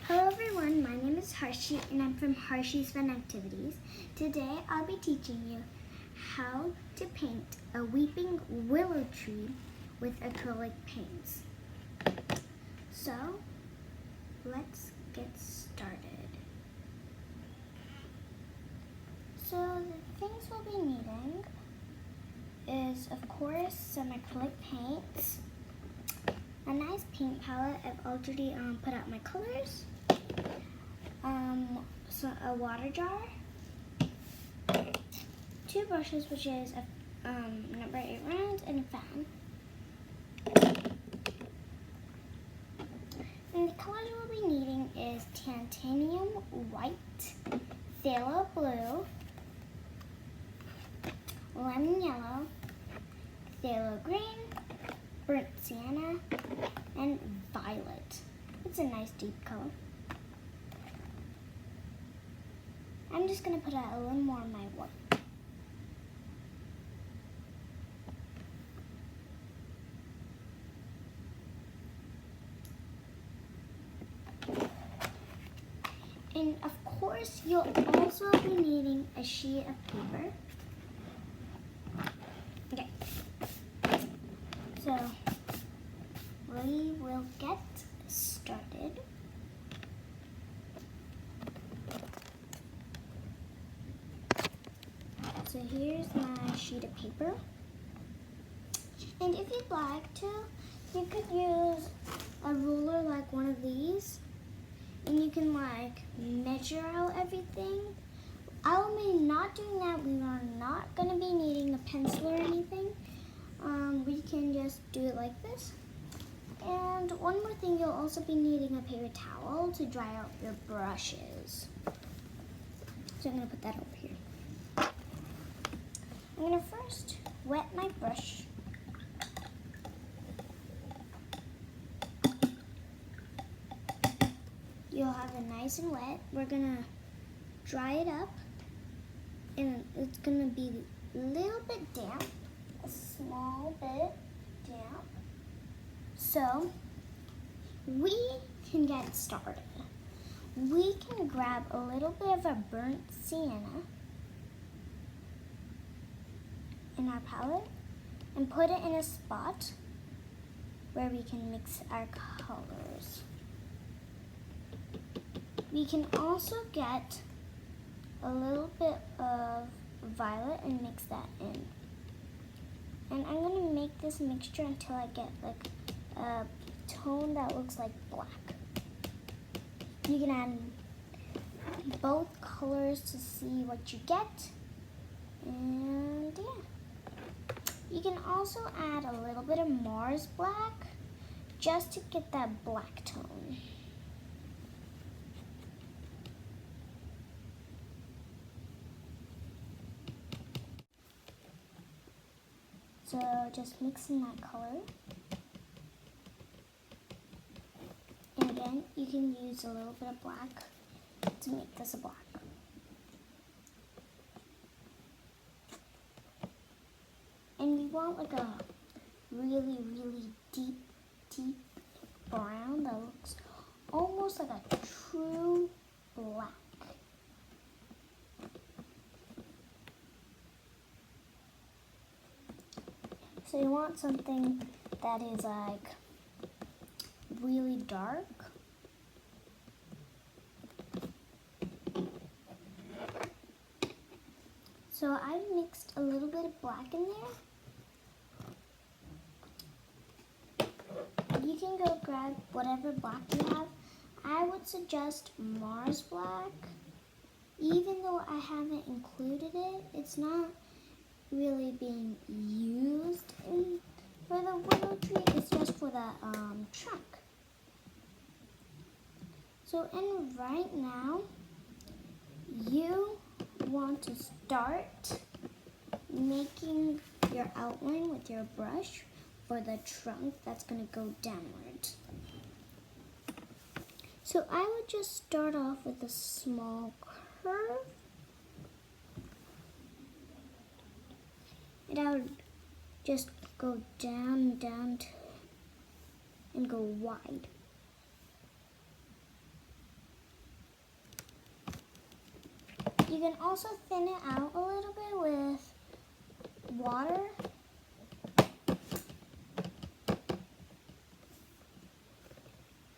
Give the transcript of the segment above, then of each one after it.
Hello everyone, my name is Harshi and I'm from Harshi's Fun Activities. Today I'll be teaching you how to paint a weeping willow tree with acrylic paints. So let's get started. So the things we'll be needing is of course some acrylic paints, a nice paint palette. I've already put out my colors. So a water jar, 2 brushes, which is a number 8 round, and a fan. And the colors we'll be needing is titanium white, phthalo blue, lemon yellow, phthalo green, burnt sienna, and violet. It's a nice deep color. I'm just going to put out a little more of my white. And of course, you'll also be needing a sheet of paper. Okay. So we will get started. So here's my sheet of paper. And if you'd like to, you could use a ruler like one of these. And you can like measure out everything. I will be not doing that. We are not going to be needing a pencil or anything. We can just do it like this. And one more thing, you'll also be needing a paper towel to dry out your brushes. So I'm going to put that over here. I'm going to first wet my brush. You'll have it nice and wet. We're going to dry it up, and it's going to be a little bit damp, a small bit damp. So we can get started. We can grab a little bit of a burnt sienna in our palette and put it in a spot where we can mix our colors. We can also get a little bit of violet and mix that in. And I'm going to make this mixture until I get like a tone that looks like black. You can add both colors to see what you get. And yeah. You can also add a little bit of Mars black just to get that black tone. So just mix in that color. And again, you can use a little bit of black to make this a black. And we want like a really, really deep brown that looks almost like a true black. So you want something that is like really dark. So I mixed a little bit of black in there. You can go grab whatever black you have. I would suggest Mars black. Even though I haven't included it, it's not really being used for the willow tree. It's just for the trunk. So right now, you want to start making your outline with your brush for the trunk that's going to go downward. So I would just start off with a small curve. And I would just go down and go wide. You can also thin it out a little bit with water.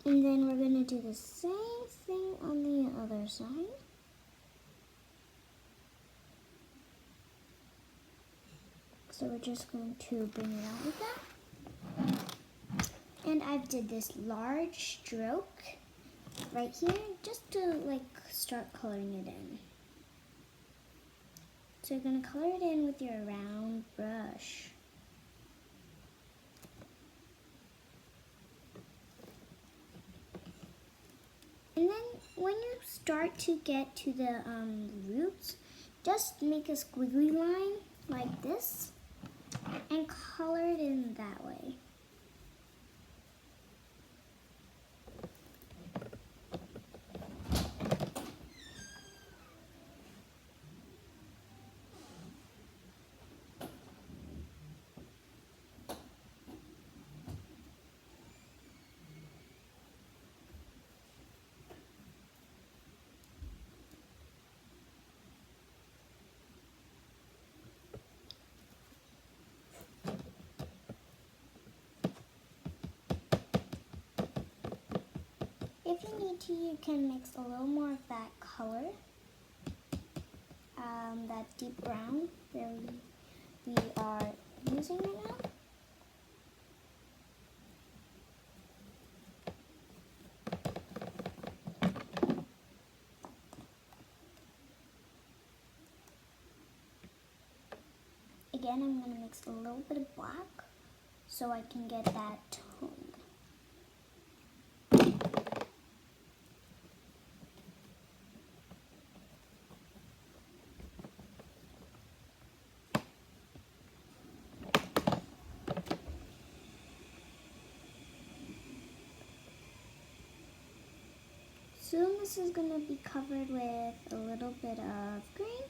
And then we're going to do the same thing on the other side. So we're just going to bring it out like that. And I've did this large stroke right here just to like start coloring it in. So you're going to color it in with your round brush. And then when you start to get to the roots, just make a squiggly line like this and color it in that way. If you need to, you can mix a little more of that color, that deep brown that we are using right now. Again, I'm going to mix a little bit of black so I can get that tone. Soon this is going to be covered with a little bit of green,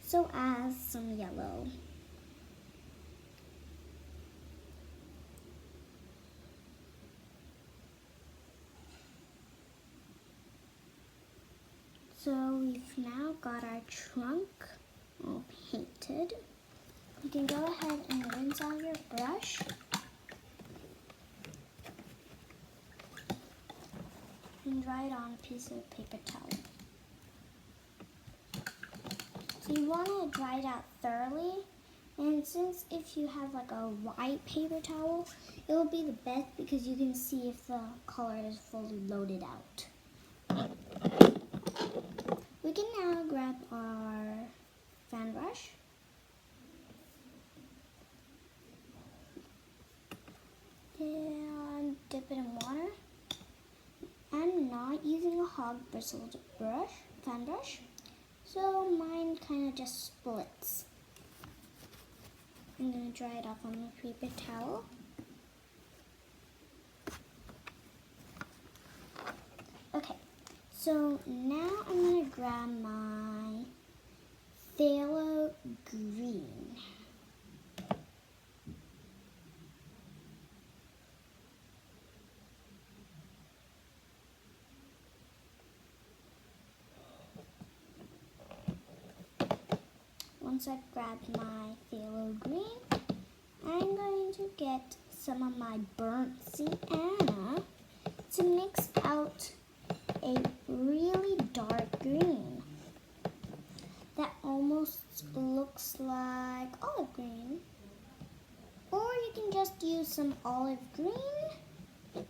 so as some yellow. So we've now got our trunk all painted. You can go ahead and rinse out your brush. And dry it on a piece of paper towel. So you want to dry it out thoroughly, and since if you have like a white paper towel, it will be the best because you can see if the color is fully loaded out. We can now grab our fan brush and dip it in water. I'm not using a hog bristled fan brush, so mine kind of just splits. I'm going to dry it off on the paper towel. Okay, so now I'm going to grab my phthalo green. Once I've grabbed my phthalo green, I'm going to get some of my burnt sienna to mix out a really dark green that almost looks like olive green. Or you can just use some olive green.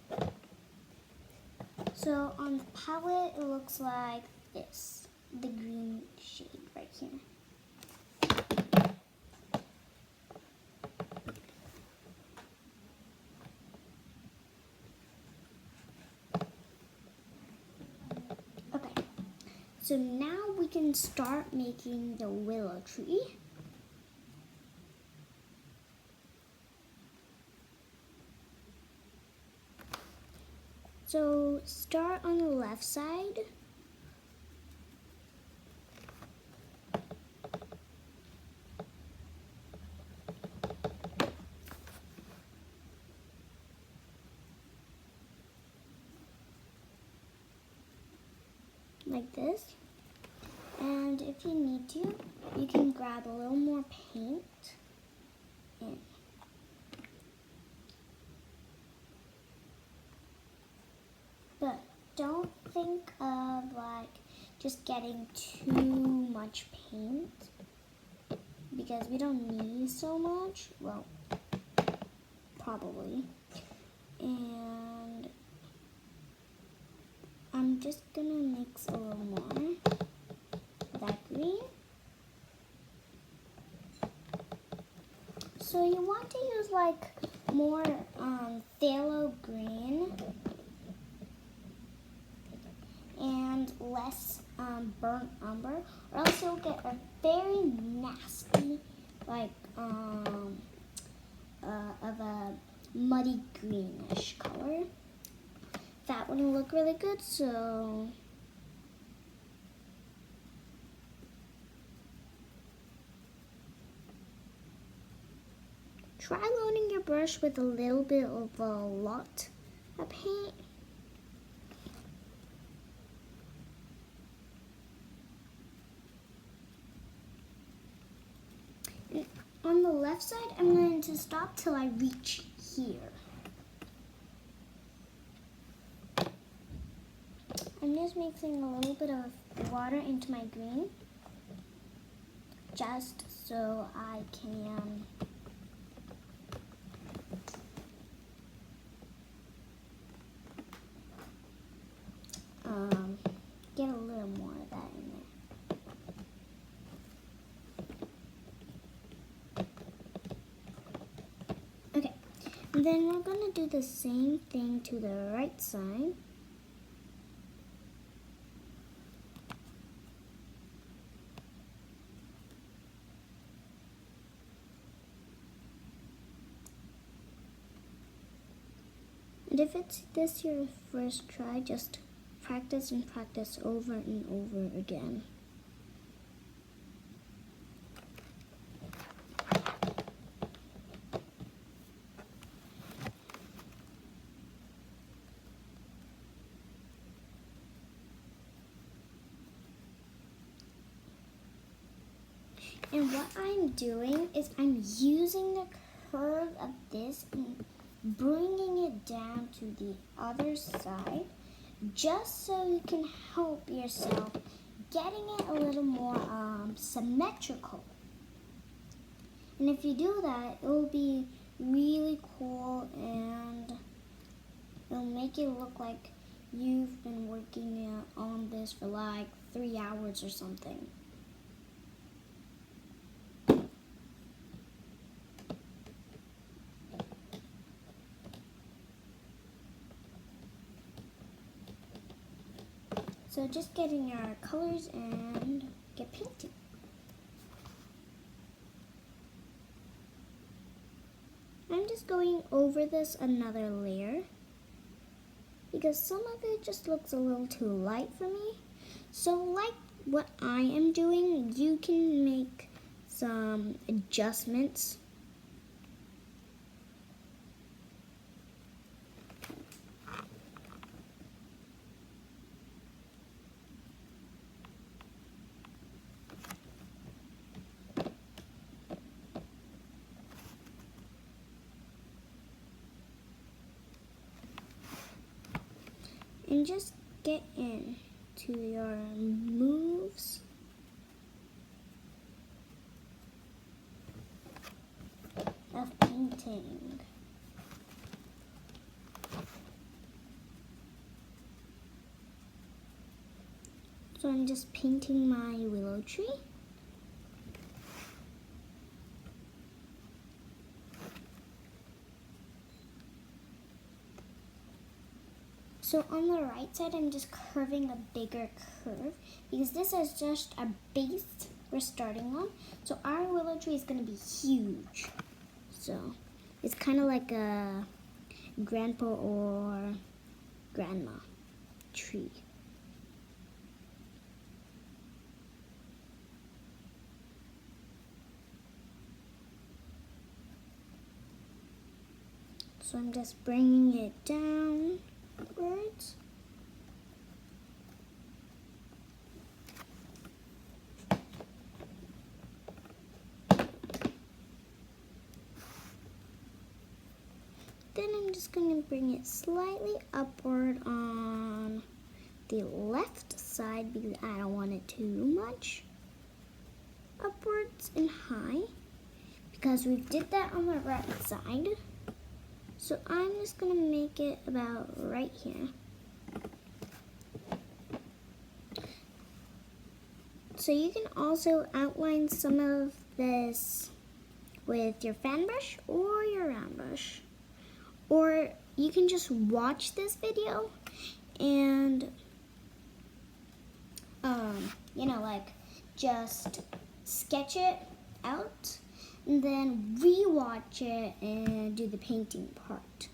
So on the palette, it looks like this, the green shade right here. So now we can start making the willow tree. So start on the left side. Like this. And if you need to, you can grab a little more paint in. But don't think of like just getting too much paint because we don't need so much. Well, probably. And I'm just gonna mix a little more of that green. So you want to use like more phthalo green and less burnt umber, or else you'll get a very nasty like of a muddy greenish color. That wouldn't look really good, so try loading your brush with a little bit of a lot of paint. And on the left side, I'm going to stop till I reach here. I'm just mixing a little bit of water into my green, just so I can get a little more of that in there. Okay, and then we're going to do the same thing to the right side. And if it's this your first try, just practice and practice over and over again. And what I'm doing is I'm using the curve of this and bringing it down to the other side, just so you can help yourself getting it a little more symmetrical. And if you do that, it will be really cool and it'll make it look like you've been working on this for like 3 hours or something. So just get in your colors and get painting. I'm just going over this another layer because some of it just looks a little too light for me. So like what I am doing, you can make some adjustments. And just get in to your moves. Of painting. So I'm just painting my willow tree. So on the right side, I'm just curving a bigger curve because this is just a base we're starting on. So our willow tree is going to be huge. So it's kind of like a grandpa or grandma tree. So I'm just bringing it downwards. then I'm just going to bring it slightly upward on the left side because I don't want it too much upwards and high because we did that on the right side. So I'm just going to make it about right here. So you can also outline some of this with your fan brush or your round brush. Or you can just watch this video and, like just sketch it out and then re-watch it and do the painting part.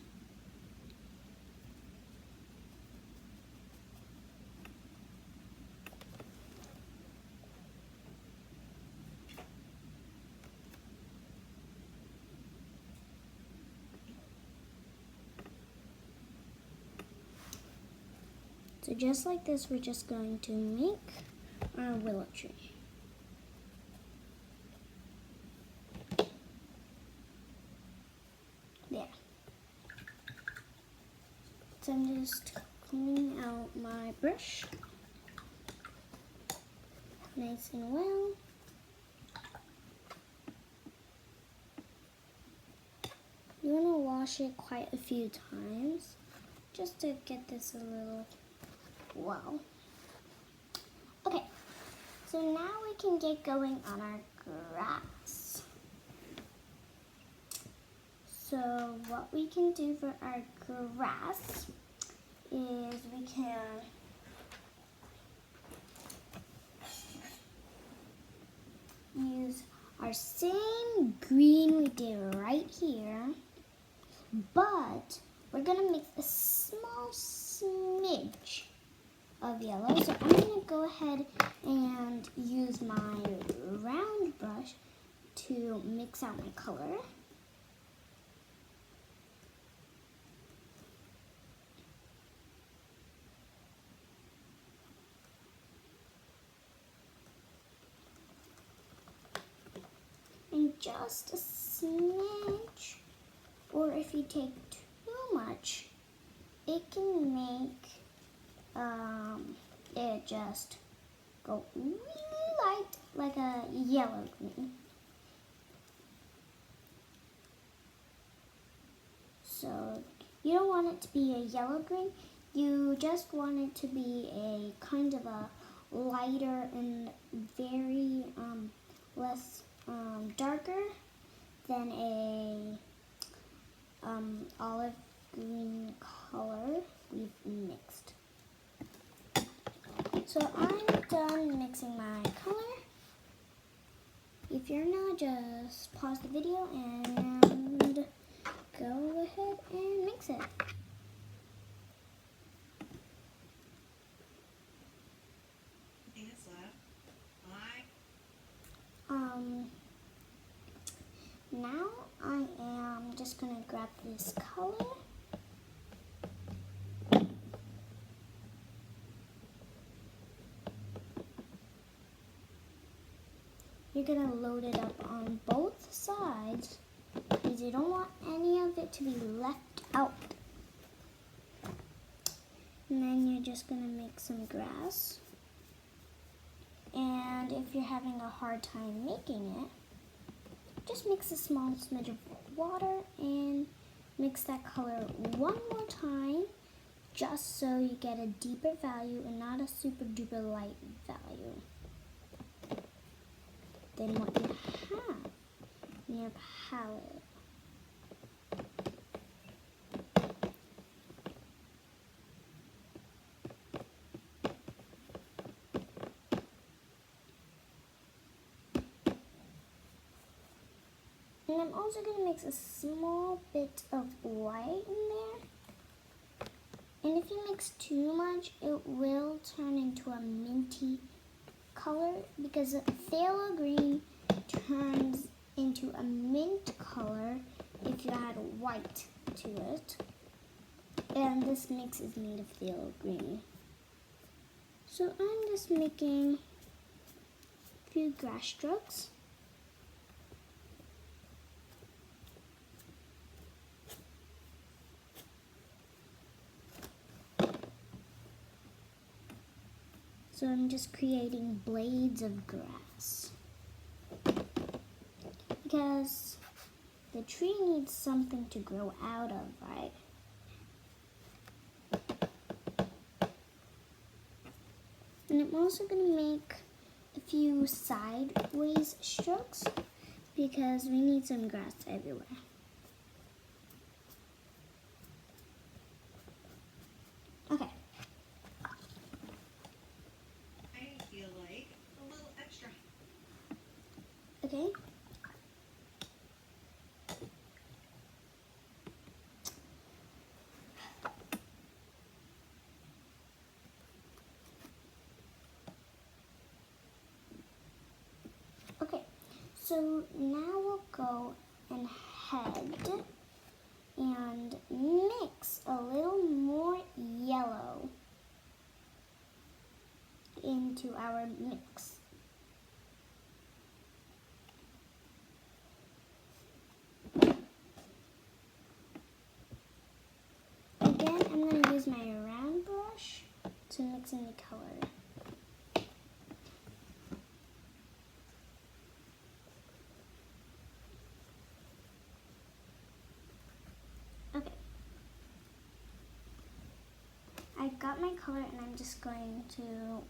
So just like this, we're just going to make our willow tree. There. So I'm just cleaning out my brush nice and well. You want to wash it quite a few times just to get this a little well. Okay, so now we can get going on our grass. So what we can do for our grass is we can use our same green we did right here, but we're gonna make a small smidge of yellow. So I'm gonna go ahead and use my round brush to mix out my color. And just a smidge, or if you take too much, it can make it just go really light, like a yellow green. So you don't want it to be a yellow green, you just want it to be a kind of a lighter and very less darker than a olive green color we've mixed. So I'm done mixing my color. If you're not, just pause the video and go ahead and mix it. Now I am just going to grab this color. You're going to load it up on both sides because you don't want any of it to be left out. And then you're just going to make some grass. And if you're having a hard time making it, just mix a small smidge of water and mix that color one more time just so you get a deeper value and not a super duper light value than what you have in your palette. And I'm also going to mix a small bit of white in there. And if you mix too much, it will turn into a minty color because phthalo green turns into a mint color if you add white to it. And this mix is made of phthalo green. So I'm just making a few grass strokes. So I'm just creating blades of grass. Because the tree needs something to grow out of, right? And I'm also going to make a few sideways strokes because we need some grass everywhere. Okay. I feel like a little extra. Okay. Okay, so now we'll go ahead and mix a little more yellow into our mix. Again, I'm going to use my round brush to mix in the color. Okay. I've got my color and I'm just going to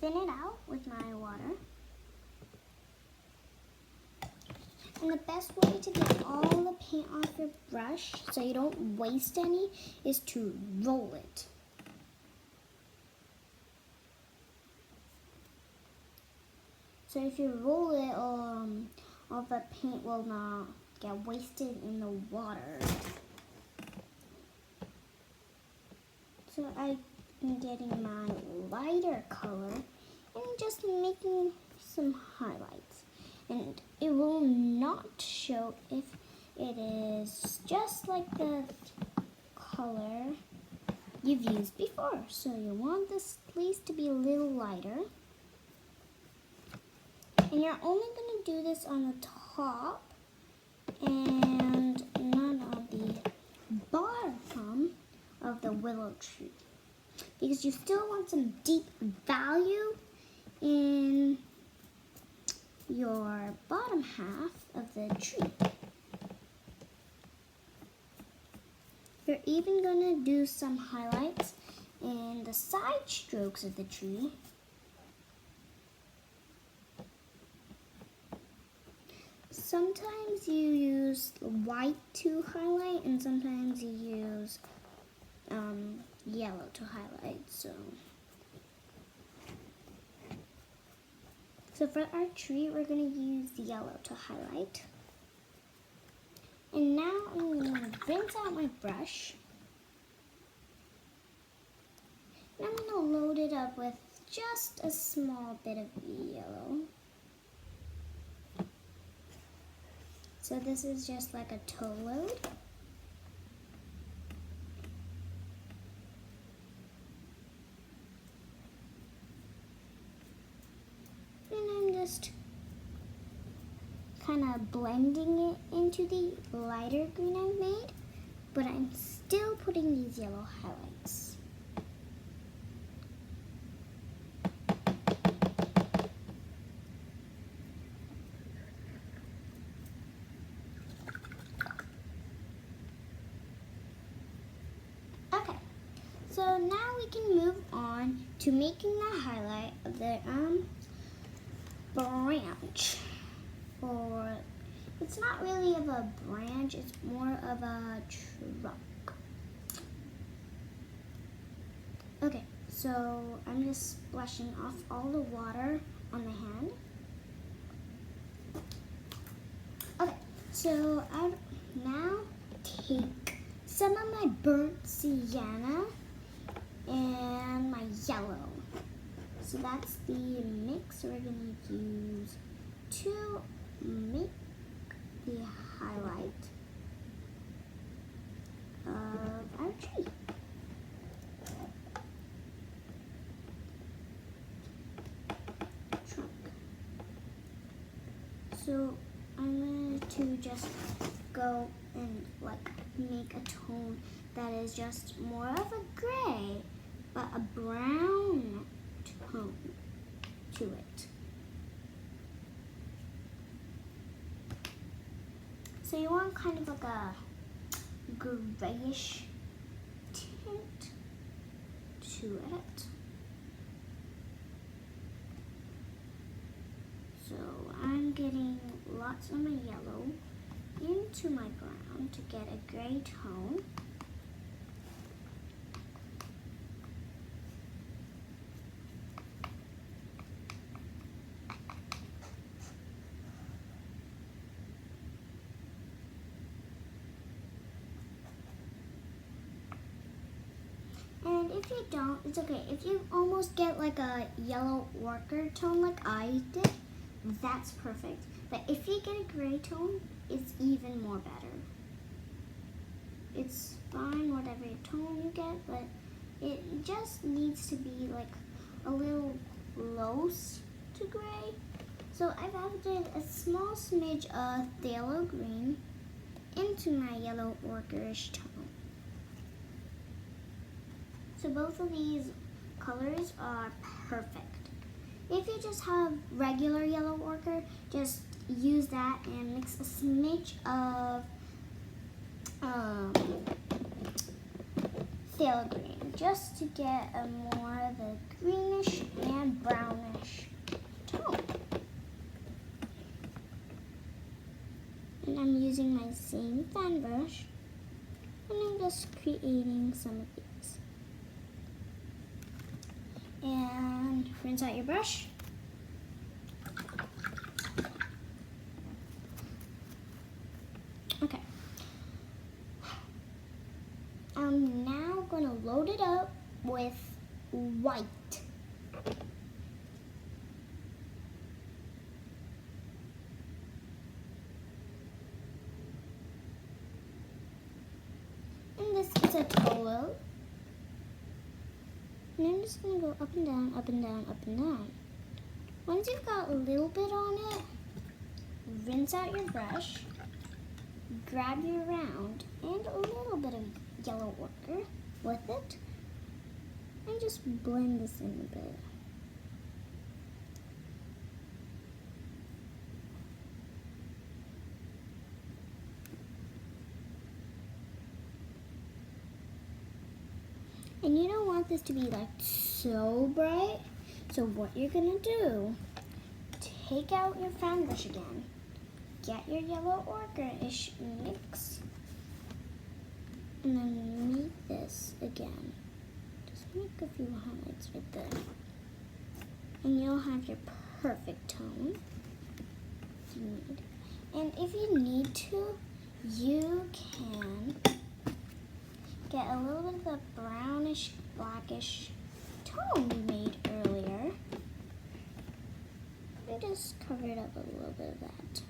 thin it out with my water. And the best way to get all the paint off your brush so you don't waste any is to roll it. So if you roll it, all the paint will not get wasted in the water. So I'm getting my lighter color and just making some highlights. And it will not show if it is just like the color you've used before. So you want this place to be a little lighter. And you're only going to do this on the top and not on the bottom of the willow tree. Because you still want some deep value in your bottom half of the tree. You're even going to do some highlights in the side strokes of the tree. Sometimes you use white to highlight and sometimes you use yellow to highlight. So for our tree, we're going to use yellow to highlight. And now I'm going to rinse out my brush. And I'm going to load it up with just a small bit of yellow. So this is just like a toe load. And I'm just kind of blending it into the lighter green I've made, but I'm still putting these yellow highlights. Okay, so now we can move on to making the highlight of the branch. Or it's not really of a branch, it's more of a trunk. Okay, so I'm just splashing off all the water on my hand. Okay, so I now take some of my burnt sienna and my yellow. So that's the mix we're going to use to make the highlight of our tree. Trunk. So I'm going to just go and like make a tone that is just more of a gray, but a brown So you want kind of like a grayish tint to it. So I'm getting lots of my yellow into my brown to get a gray tone. And if you don't, it's okay. If you almost get like a yellow ochre tone like I did, that's perfect. But if you get a gray tone, it's even more better. It's fine whatever tone you get, but it just needs to be like a little close to gray. So I've added a small smidge of phthalo green into my yellow ochreish tone. So both of these colors are perfect. If you just have regular yellow ochre, just use that and mix a smidge of phthalo green just to get a more of a greenish and brownish tone. And I'm using my same fan brush and I'm just creating some of these. And rinse out your brush. Okay. I'm now going to load it up with white. And this is a total. And I'm just going to go up and down, up and down, up and down. Once you've got a little bit on it, rinse out your brush, grab your round and a little bit of yellow ochre with it, and just blend this in a bit. And you don't want this to be like so bright. So what you're gonna do, take out your fan brush again, get your yellow ochre-ish mix, and then meet this again. Just make a few highlights right there. And you'll have your perfect tone you need. And if you need to, you can get a little bit of the brownish, blackish tone we made earlier. And just cover it up a little bit of that.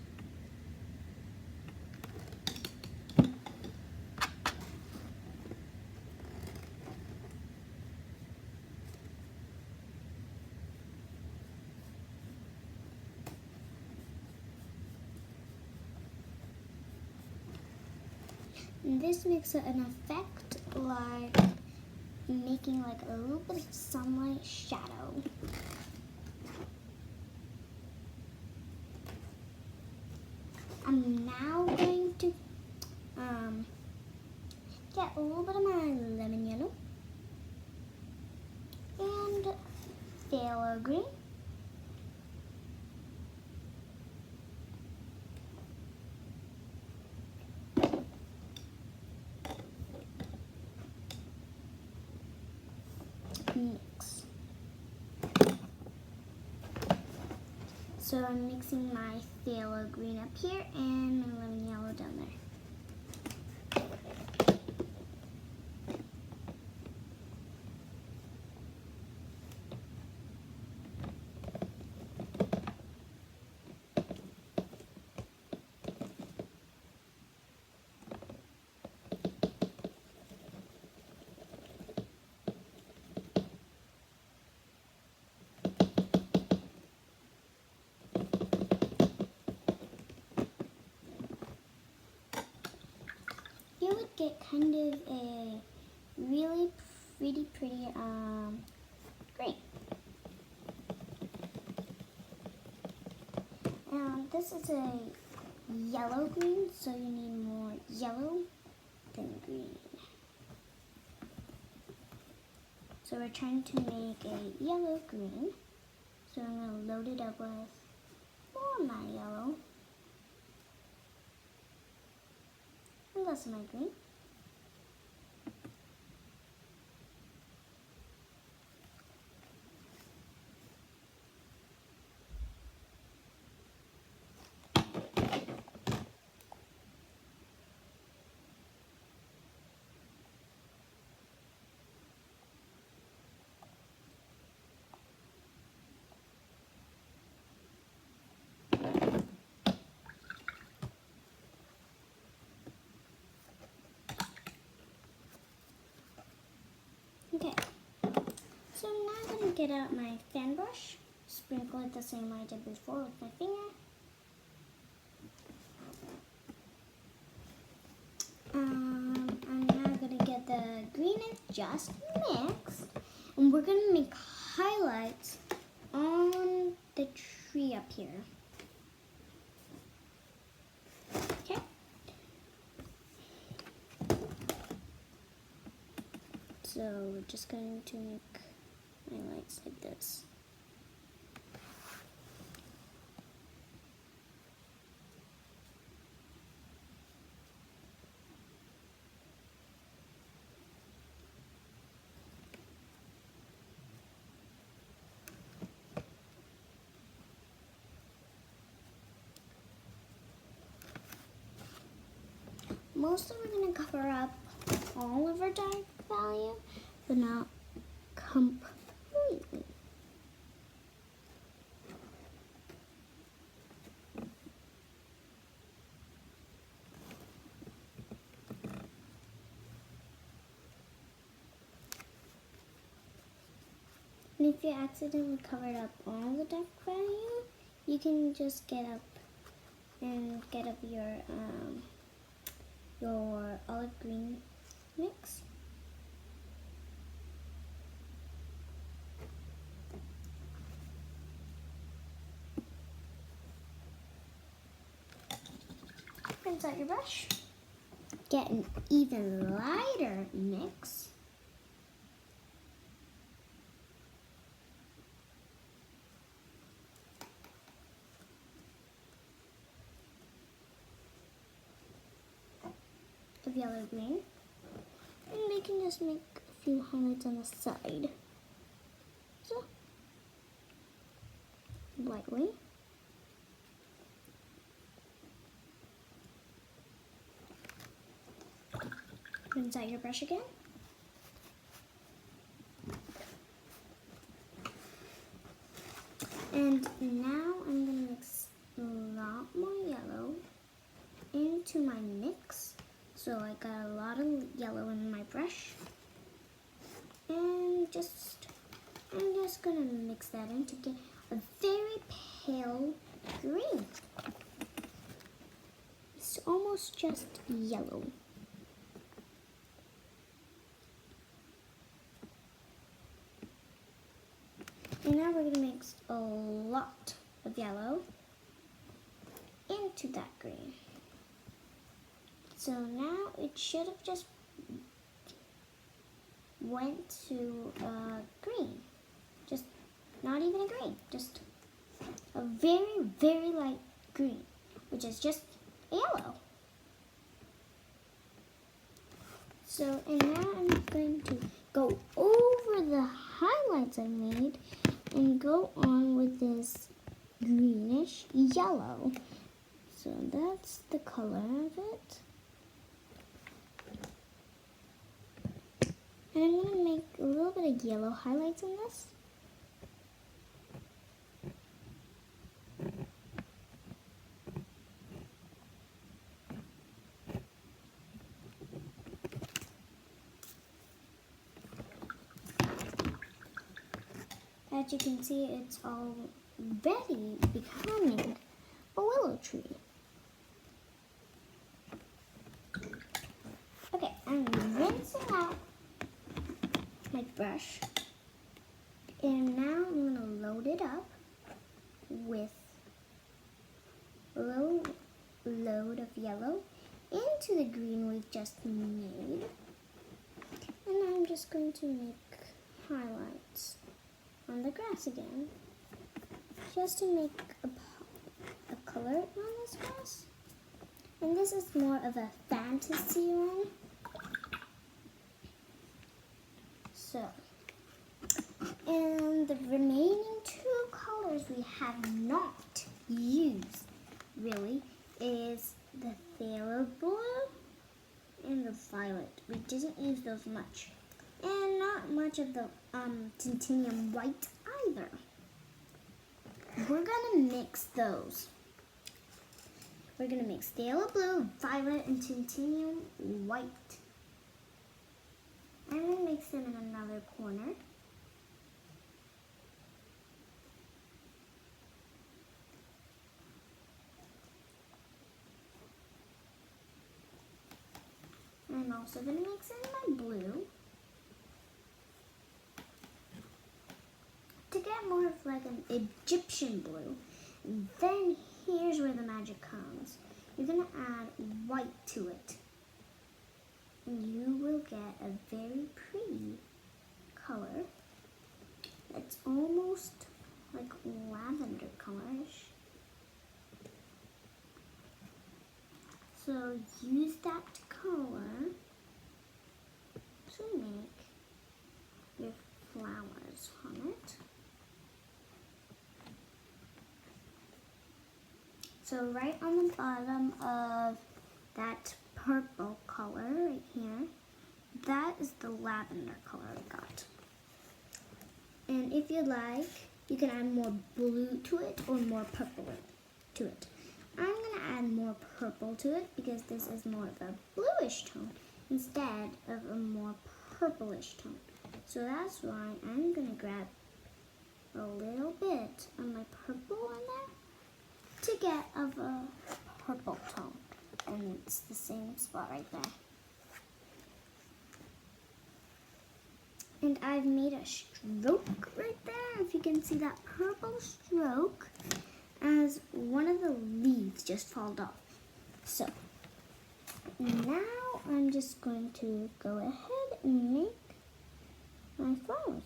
And this makes it an effect like making like a little bit of sunlight shadow. I'm now going to get a little bit of my lemon yellow and phthalo green. Mix. So I'm mixing my phthalo green up here and my lemon yellow down there. You would get kind of a really pretty green. And this is a yellow green, so you need more yellow than green. So we're trying to make a yellow green. So I'm going to load it up with more of my yellow and less of my green. Okay, so now I'm going to get out my fan brush, sprinkle it the same way I did before with my finger. I'm now going to get the green and just mixed, and we're going to make highlights on the tree up here. Okay. So we're just going to make highlights like this. Mostly we're going to cover up all of our dark value, but not completely. And if you accidentally covered up all the dark value, you can just get up your olive green mix. Rinse out your brush. Get an even lighter mix. Of yellow green, and we can just make a few highlights on the side. So, lightly. Rinse out your brush again. And now I'm going to mix a lot more yellow into my mix. So I got a lot of yellow in my brush. And I'm just going to mix that in to get a very pale green. It's almost just yellow. And now we're going to mix a lot of yellow into that green. So now it should have just went to green. Just not even a green, just a very, very light green, which is just a yellow. So, and now I'm going to go over the highlights I made and go on with this greenish yellow. So that's the color of it. And I'm going to make a little bit of yellow highlights in this. As you can see, it's already becoming a willow tree. Okay, I'm rinsing out my brush, and now I'm going to load it up with a little yellow into the green we've just made. And I'm just going to make highlights on the grass again, just to make a color on this grass. And this is more of a fantasy one. So, and the remaining two colors we have not used really is the phthalo blue and the violet. We didn't use those much. And not much of the titanium white either. We're gonna mix those. We're gonna mix phthalo blue, violet, and titanium white. I'm gonna mix them in another corner. I'm also gonna mix in my blue to get more of like an Egyptian blue. Then here's where the magic comes. You're gonna add white to it, and you will get a very pretty color. It's almost like lavender colorish. So use that color to make your flowers on it. So right on the bottom of that purple color right here, that is the lavender color I got. And if you like, you can add more blue to it or more purple to it. I'm gonna add more purple to it because this is more of a bluish tone instead of a more purplish tone. So that's why I'm gonna grab a little bit of my purple in there to get of a purple tone. And it's the same spot right there. And I've made a stroke right there, if you can see that purple stroke, as one of the leaves just fall off. So now I'm just going to go ahead and make my flowers.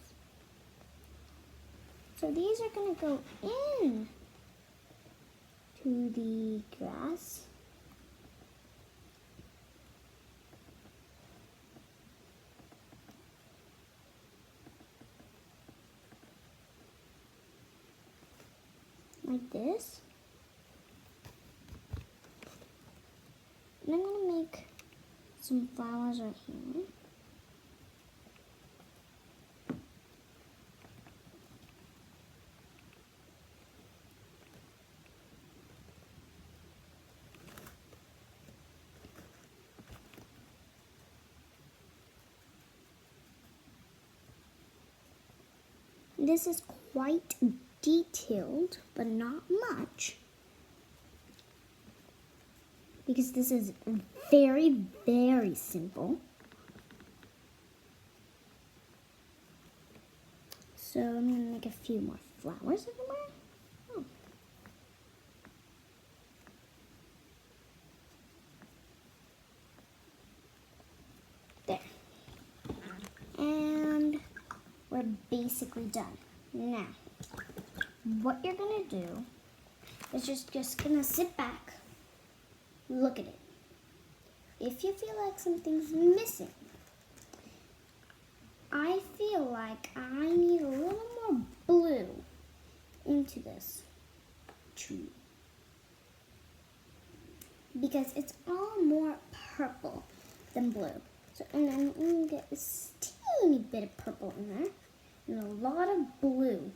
So these are going to go in to the grass. Like this. And I'm going to make some flowers right here. This is quite detailed, but not much, because this is very, very simple. So I'm going to make a few more flowers everywhere. Oh. There. And we're basically done. Now, what you're gonna do is just gonna sit back, look at it. If you feel like something's missing, I feel like I need a little more blue into this tree, because it's all more purple than blue. So, and I'm gonna get a teeny bit of purple in there and a lot of blue.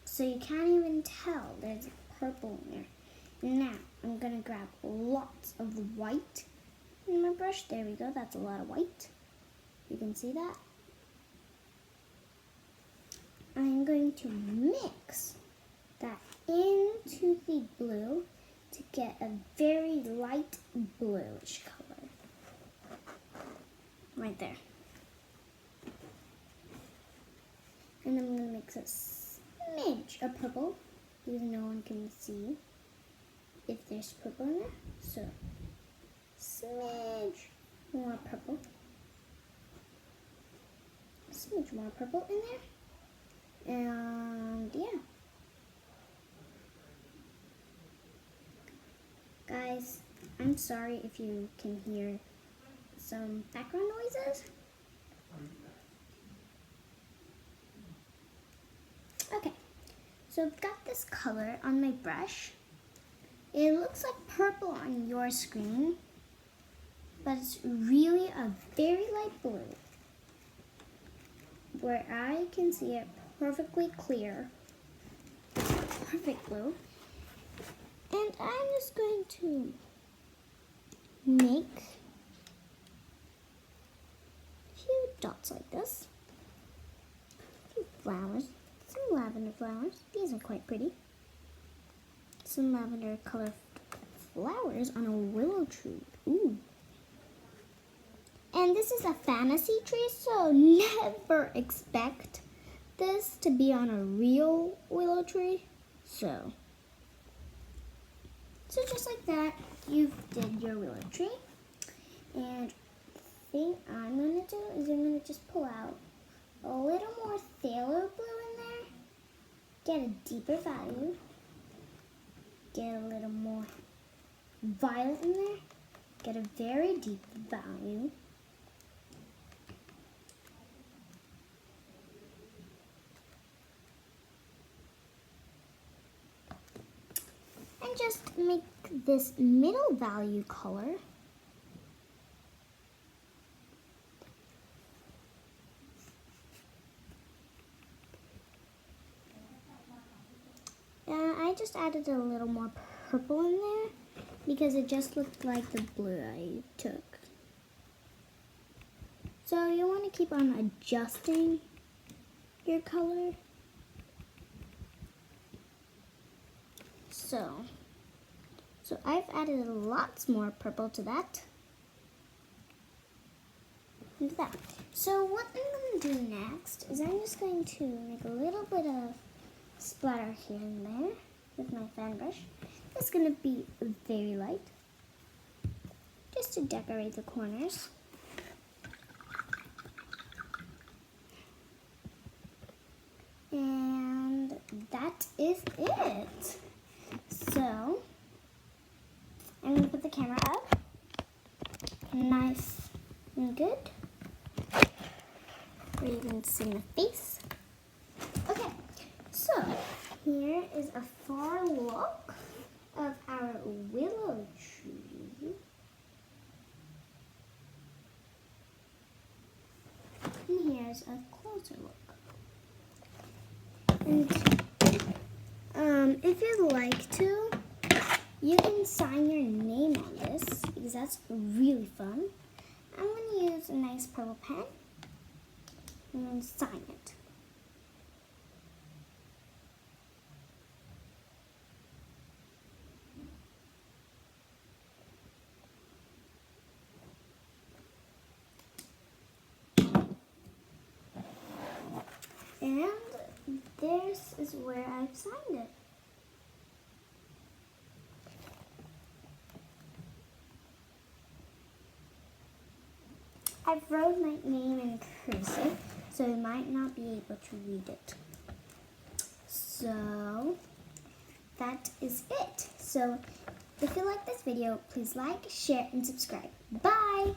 So you can't even tell there's purple in there. Now, I'm gonna grab lots of white in my brush. There we go, that's a lot of white. You can see that. I'm going to mix that into the blue to get a very light bluish color. Right there. And I'm going to mix a smidge of purple because no one can see. if there's purple in there. So, smidge more purple. Smidge more purple in there. And yeah. Guys, I'm sorry if you can hear some background noises. Okay, so I've got this color on my brush. It looks like purple on your screen, but it's really a very light blue, where I can see it perfectly clear. Perfect blue. And I'm just going to make a few dots like this. A few flowers, some lavender flowers. These are quite pretty. Some lavender colored flowers on a willow tree. Ooh. And this is a fantasy tree, so never expect this to be on a real willow tree. So just like that, you did your willow tree. And the thing I'm going to do is I'm going to just pull out a little more phthalo blue in there. Get a deeper value. Get a little more violet in there. Get a very deep value. And just make this middle value color I just added a little more purple in there because it just looked like the blue I took. So you want to keep on adjusting your color. So I've added lots more purple to that. And that. So what I'm going to do next is I'm just going to make a little bit of splatter here and there with my fan brush. It's going to be very light, just to decorate the corners. And that is it. So I'm going to put the camera up, nice and good, where you can see my face. Okay, so here is a far look of our willow tree. And here's a closer look. And if you'd like to, you can sign your name on this because that's really fun. I'm going to use a nice purple pen and sign it. And this is where I've signed it. I've wrote my name in cursive, so you might not be able to read it. So that is it. So if you like this video, please like, share, and subscribe. Bye!